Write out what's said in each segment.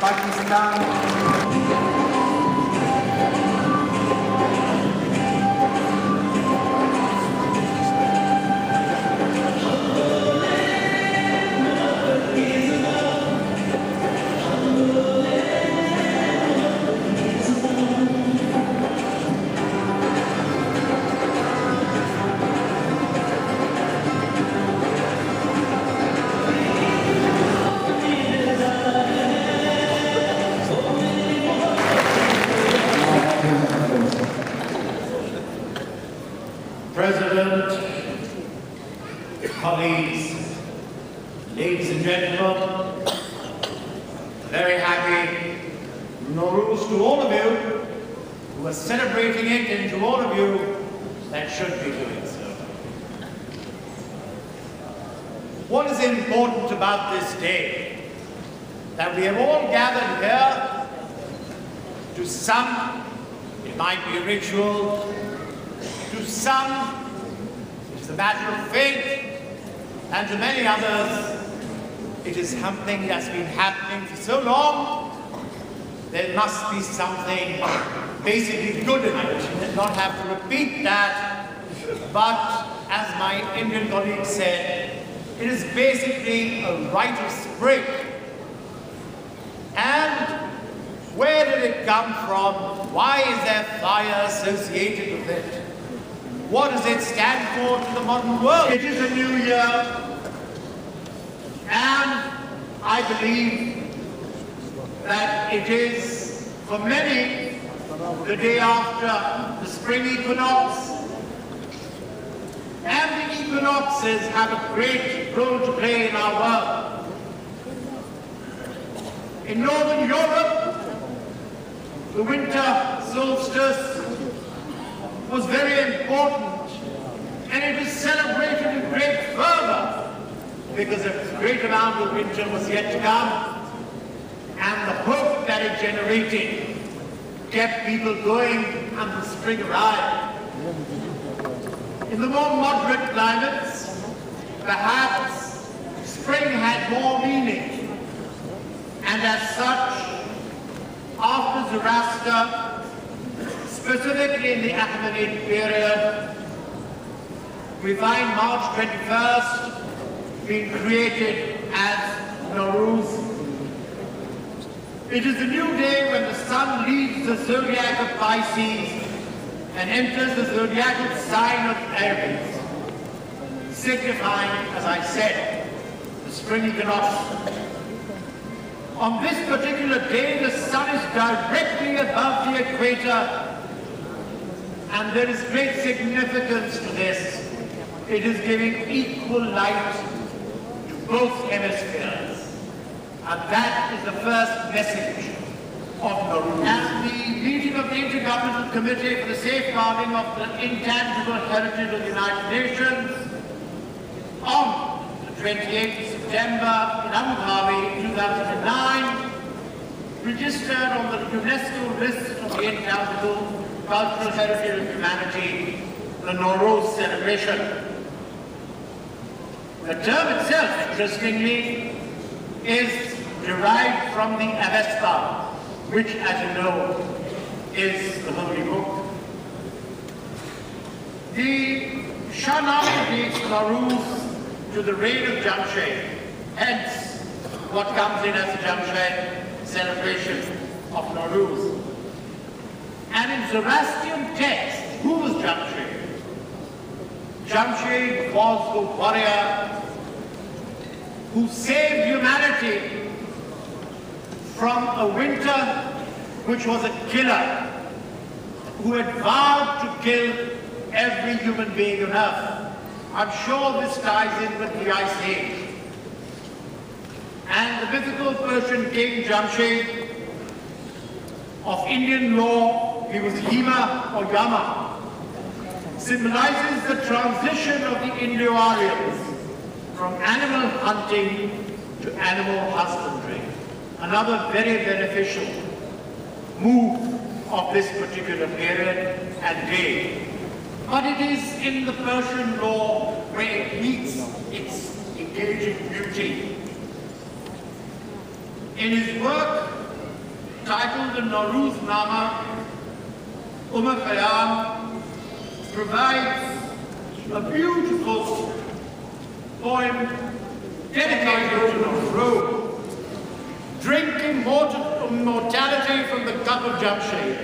Pakistan. President, colleagues, ladies and gentlemen, very happy Nowruz to all of you who are celebrating it, and to all of you that should be doing so. What is important about this day? That we have all gathered here to some, it might be a ritual, to some, it's a matter of faith, and to many others, it is something that's been happening for so long, there must be something basically good in it. You did not have to repeat that, but as my Indian colleague said, it is basically a rite of spring. And where did it come from? Why is there fire associated with it? What does it stand for to the modern world? It is a new year, and I believe that it is, for many, the day after the spring equinox. And the equinoxes have a great role to play in our world. In Northern Europe, the winter solstice was very important, and it was celebrated with great fervor because a great amount of winter was yet to come, and the hope that it generated kept people going until spring arrived. In the more moderate climates, perhaps spring had more meaning, and as such, after Zoroaster, specifically in the Achaemenid period, we find March 21st being created as Nowruz. It is a new day when the sun leaves the zodiac of Pisces and enters the zodiacal sign of Aries, signifying, as I said, the spring equinox. On this particular day, the sun is directly above the equator, and there is great significance to this. It is giving equal light to both hemispheres. And that is the first message of Nowruz. At the meeting of the Intergovernmental Committee for the Safeguarding of the Intangible Heritage of the United Nations on the 28th of September in Abu Dhabi, 2009, registered on the UNESCO list of the Intangible Cultural Heritage of Humanity, the Nowruz celebration. The term itself, interestingly, is derived from the Avesta, which, as you know, is the holy book. The Shahnameh dates Nowruz to the reign of Jamshed, hence what comes in as the Jamshed celebration of Nowruz. And in Zoroastrian text, who was Jamshed? Jamshed was the warrior who saved humanity from a winter which was a killer, who had vowed to kill every human being on earth. I'm sure this ties in with the Ice Age. And the mythical Persian king Jamshed, of Indian law, he was Yima or Yama, symbolizes the transition of the Indo-Aryans from animal hunting to animal husbandry. Another very beneficial move of this particular period and day. But it is in the Persian law where it meets its engaging beauty. In his work, titled the Nowruz Nama, Khayyam provides a beautiful poem dedicated to Nowruz. Drink immortality from the cup of Jamshid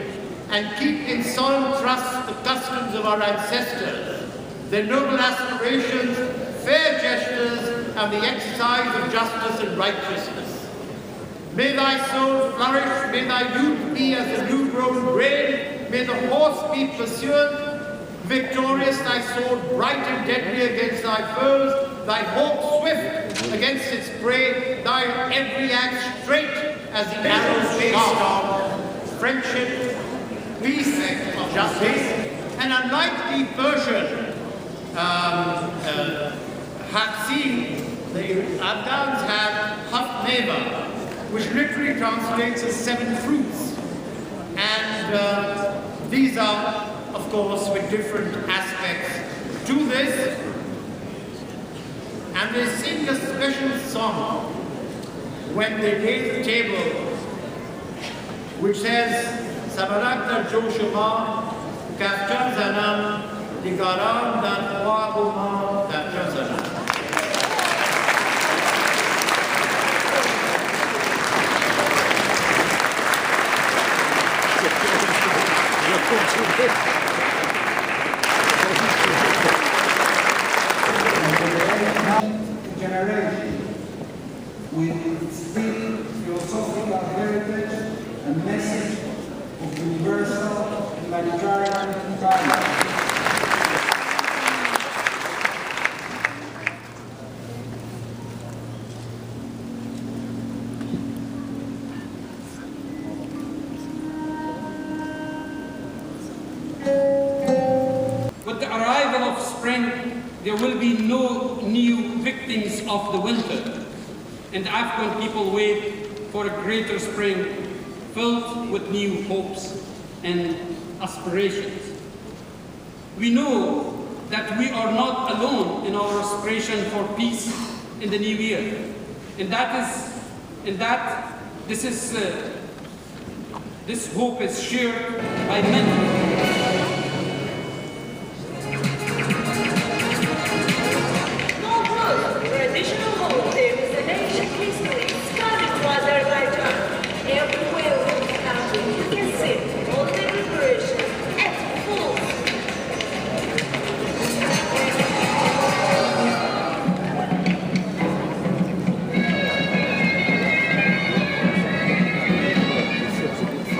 and keep in solemn trust the customs of our ancestors, their noble aspirations, fair gestures, and the exercise of justice and righteousness. May thy soul flourish, may thy youth be as the new-grown grain, may the horse be pursuant, victorious, thy sword bright and deadly against thy foes, thy hawk swift against its prey, thy every act straight as the arrows based on friendship, peace, justice, and unlike the Persian Hatsin, the Afghans have Haf Neva, which literally translates as 7 fruits. And these are, of course, with different aspects to this. And they sing a special song when they lay the table, which says, Sabarak dar Joshua, Kaftar Zanam, Digaram dar Wahuma, Kaftar Zanam. Generation with its deep philosophical heritage and message of universal humanitarian values. With the arrival of spring, there will be no new victims of the winter, and the Afghan people wait for a greater spring filled with new hopes and aspirations. We know that we are not alone in our aspiration for peace in the new year, and this hope is shared by many.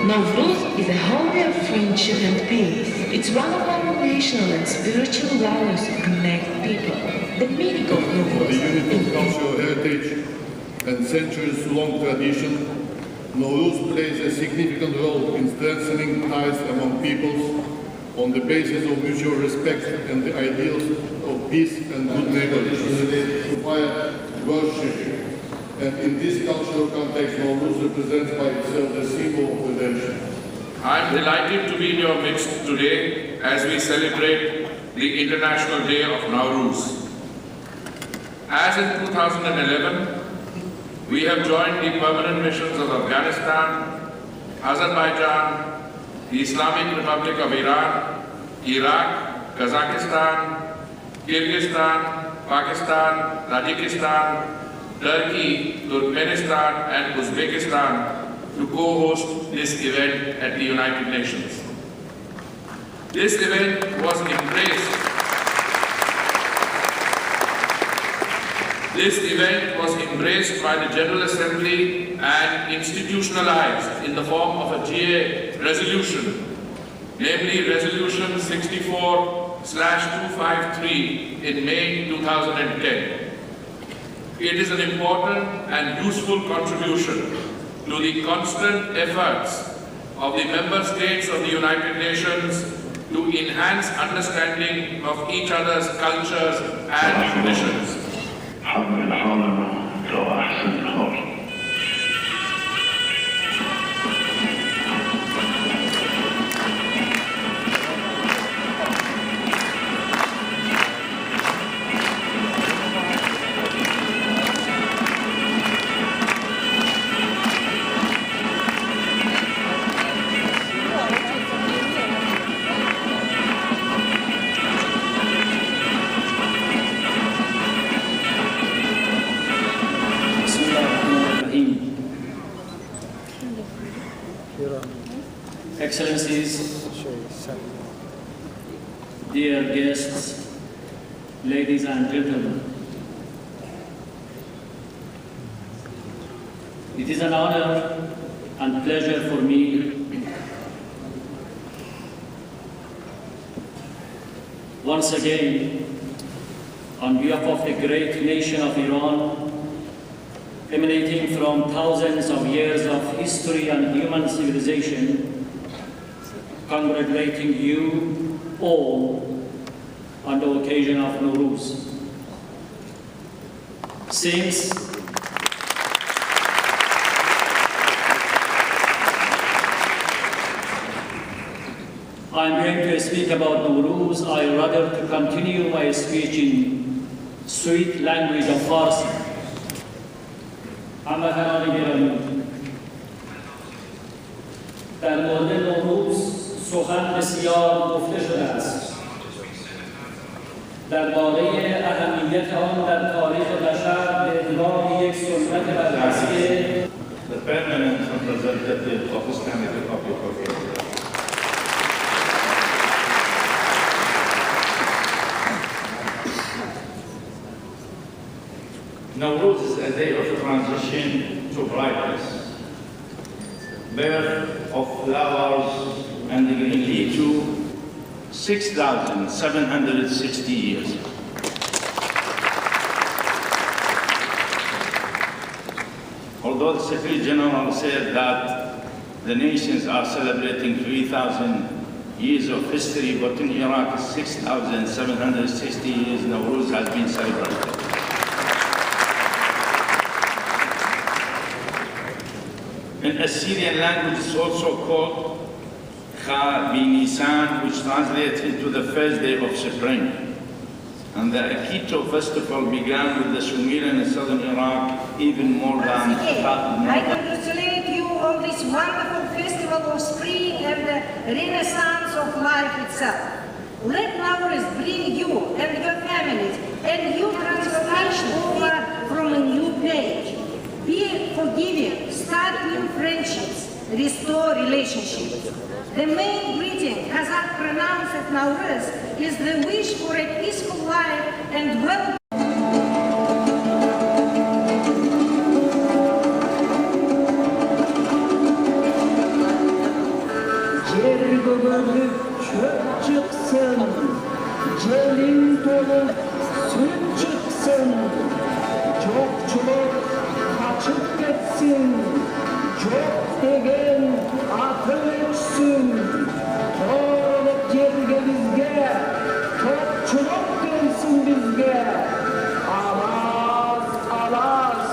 Nowruz is a holiday of friendship and peace. It's one of our national and spiritual values to connect people. The meaning of Nowruz. The unity of cultural heritage and centuries-long tradition, Nowruz plays a significant role in strengthening ties among peoples on the basis of mutual respect and the ideals of peace and good neighborhood. Require worship. And in this cultural context, Nowruz represents by itself the symbol of redemption. I'm delighted to be in your midst today as we celebrate the International Day of Nowruz. As in 2011, we have joined the permanent missions of Afghanistan, Azerbaijan, the Islamic Republic of Iran, Iraq, Kazakhstan, Kyrgyzstan, Pakistan, Tajikistan, Turkey, Turkmenistan, and Uzbekistan to co-host this event at the United Nations. This event was embraced by the General Assembly and institutionalized in the form of a GA resolution, namely Resolution 64/253 in May 2010. It is an important and useful contribution to the constant efforts of the member states of the United Nations to enhance understanding of each other's cultures and traditions. Excellencies, dear guests, ladies and gentlemen, it is an honor and pleasure for me once again, on behalf of the great nation of Iran, emanating from thousands of years of history and human civilization, congratulating you all on the occasion of Nowruz. Since I'm going to speak about Nowruz, I rather to continue my speech in sweet language of Farsi. هموطنان گرامی، در مورد نوروز سخن بسیار گفته شده است. درباره اهمیت آن در تاریخ بشر به عنوان یک سنت برجسته The permanent representative of Islamic Republic of Iran. Nowruz is a day of transition to brightness, birth of flowers and green leaves to 6,760 years. Although the Secretary General said that the nations are celebrating 3,000 years of history, but in Iraq, 6,760 years Nowruz has been celebrated. In Assyrian language, it's also called Kha Binisan, which translates into the first day of spring. And the Akito festival began with the Sumerian in southern Iraq, even more than I congratulate you on this wonderful festival of spring and the renaissance of life itself. Let Nowruz bring you and your families a new transformation forward from a new page. Be forgiving, start new friendships, restore relationships. The main greeting Kazakh pronounced at Nowruz is the wish for a peaceful life and well. Çok degen atıl uçsun, doğruluk yerge bizge, topçuluk dönsün bizge. Alas, alas,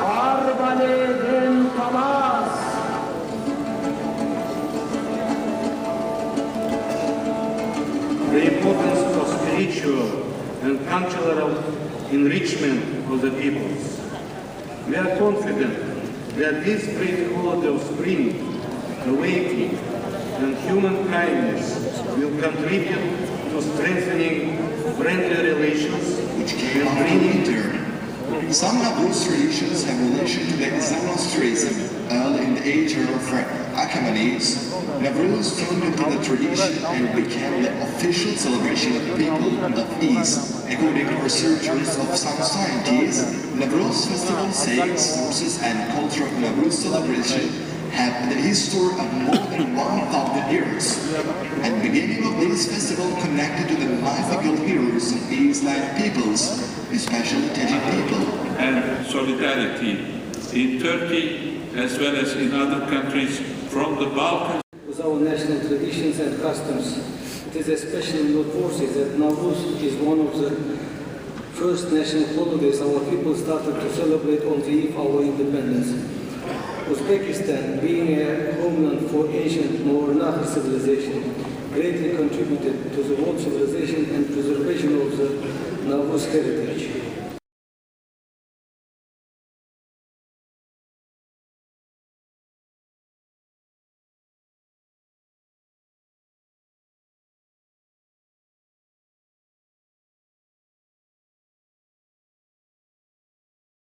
arbaleden kalas. The importance of spiritual and cultural enrichment of the peoples. We are confident that this great holiday of spring, awakening, and human kindness will contribute to strengthening friendly relations which came after winter. Some Nowruz traditions have relation to the Islamic tourism. Early in the age of Achaemenids, Nowruz turned into the tradition and became the official celebration of the people of East. According to researchers of some scientists, Nowruz festival sayings, sources, and culture of Nowruz celebration have the history of more than 1,000 years. At the beginning of this festival connected to the mythical heroes of the Islamic peoples, especially Tajik people. And solidarity in Turkey as well as in other countries from the Balkans. With our national traditions and customs, it is especially noteworthy that Nowruz is one of the first national holidays our people started to celebrate on the eve of our independence. Uzbekistan, being a homeland for ancient Nowruz civilization, greatly contributed to the world civilization and preservation of the Nowruz heritage.